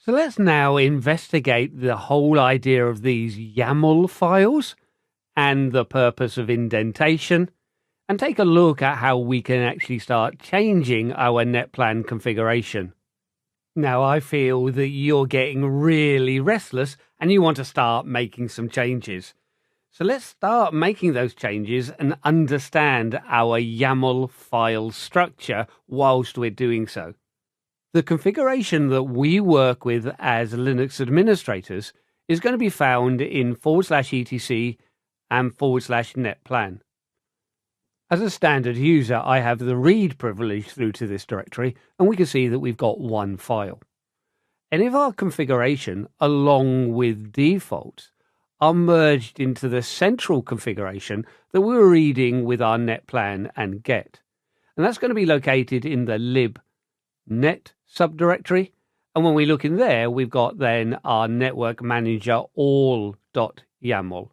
So let's now investigate the whole idea of these YAML files and the purpose of indentation, and take a look at how we can actually start changing our NetPlan configuration. Now, I feel that you're getting really restless and you want to start making some changes. So let's start making those changes and understand our YAML file structure whilst we're doing so. The configuration that we work with as Linux administrators is going to be found in /etc and /netplan. As a standard user, I have the read privilege through to this directory, and we can see that we've got one file. Any of our configuration, along with defaults, are merged into the central configuration that we're reading with our netplan and get. And that's going to be located in the lib.net subdirectory. And when we look in there, we've got then our network manager all.yaml.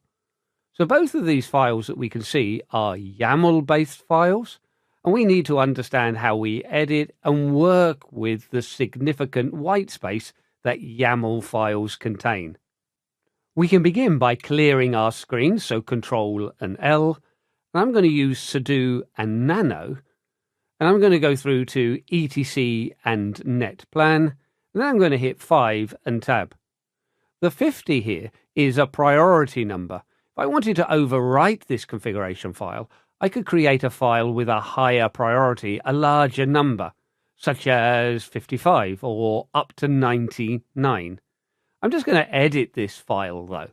So both of these files that we can see are YAML-based files, and we need to understand how we edit and work with the significant white space that YAML files contain. We can begin by clearing our screen, so Control and L, and I'm going to use sudo and nano, and I'm going to go through to etc and netplan, and then I'm going to hit 5 and tab. The 50 here is a priority number. If I wanted to overwrite this configuration file, I could create a file with a higher priority, a larger number, such as 55 or up to 99. I'm just going to edit this file though.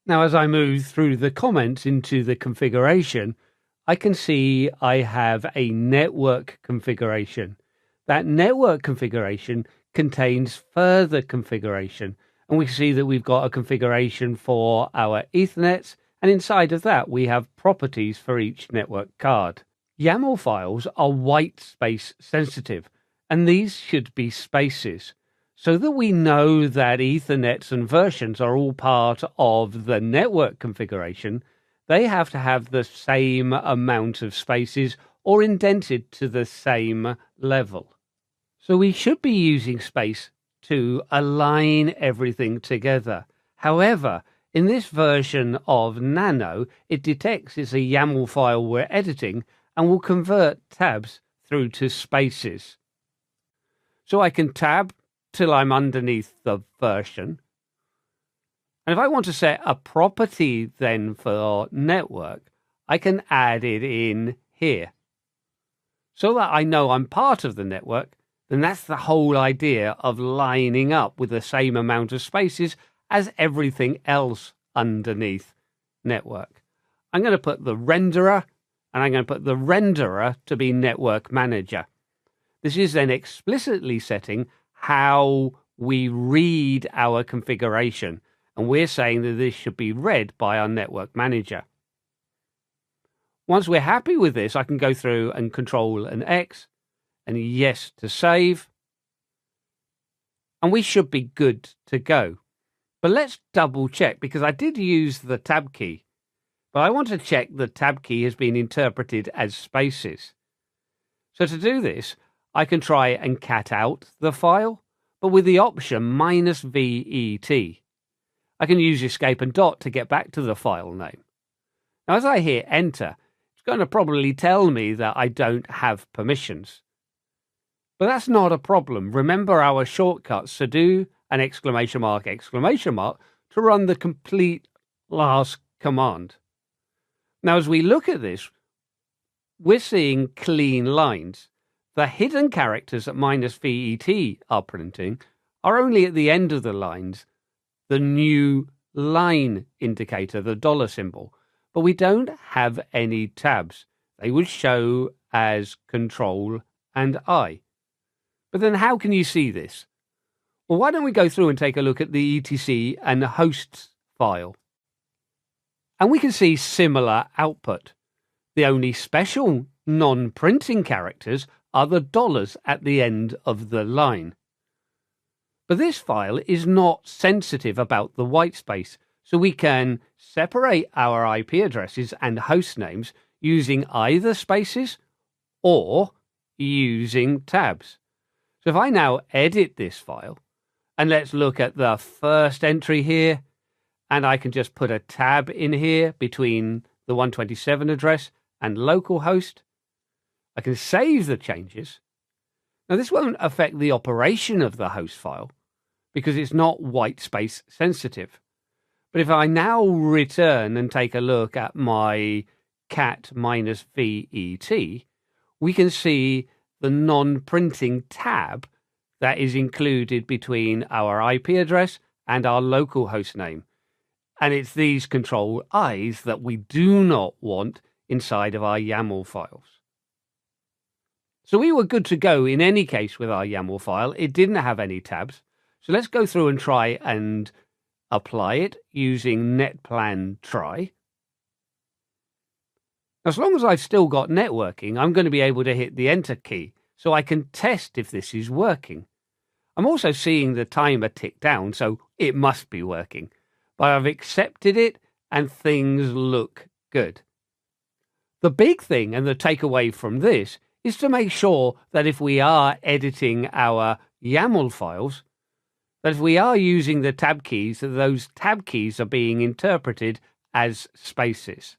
Now, as I move through the comments into the configuration, I can see I have a network configuration. That network configuration contains further configuration. And we can see that we've got a configuration for our Ethernets, and inside of that we have properties for each network card. YAML files are white space sensitive, and these should be spaces, so that we know that Ethernets and versions are all part of the network configuration. They have to have the same amount of spaces or indented to the same level. So we should be using space to align everything together. However, in this version of Nano, it detects it's a YAML file we're editing and will convert tabs through to spaces. So I can tab till I'm underneath the version. And if I want to set a property then for network, I can add it in here. So that I know I'm part of the network, then that's the whole idea of lining up with the same amount of spaces as everything else underneath network. I'm going to put the renderer, and I'm going to put the renderer to be network manager. This is then explicitly setting how we read our configuration, and we're saying that this should be read by our network manager. Once we're happy with this, I can go through and Control and X, and yes to save, and we should be good to go. But let's double check, because I did use the tab key, but I want to check the tab key has been interpreted as spaces. So to do this, I can try and cat out the file, but with the option -VET. I can use escape and dot to get back to the file name. Now, as I hit enter, it's going to probably tell me that I don't have permissions. But that's not a problem. Remember our shortcut, sudo and exclamation mark to run the complete last command. Now, as we look at this, we're seeing clean lines. The hidden characters that -VET are printing are only at the end of the lines, the new line indicator, the dollar symbol, but we don't have any tabs. They would show as Control and I. But then how can you see this? Well, why don't we go through and take a look at the etc and the hosts file. And we can see similar output. The only special non-printing characters are the dollars at the end of the line. But this file is not sensitive about the white space, so we can separate our IP addresses and host names using either spaces or using tabs. So if I now edit this file And let's look at the first entry here. And I can just put a tab in here between the 127 address and localhost. I can save the changes. Now, this won't affect the operation of the host file because it's not white space sensitive. But if I now return and take a look at my cat-vet, we can see the non-printing tab that is included between our IP address and our local host name. And it's these control I's that we do not want inside of our YAML files. So we were good to go in any case with our YAML file. It didn't have any tabs. So let's go through and try and apply it using netplan try. As long as I've still got networking, I'm going to be able to hit the enter key so I can test if this is working. I'm also seeing the timer tick down, so it must be working. But I've accepted it and things look good. The big thing and the takeaway from this is to make sure that if we are editing our YAML files, that if we are using the tab keys, that those tab keys are being interpreted as spaces.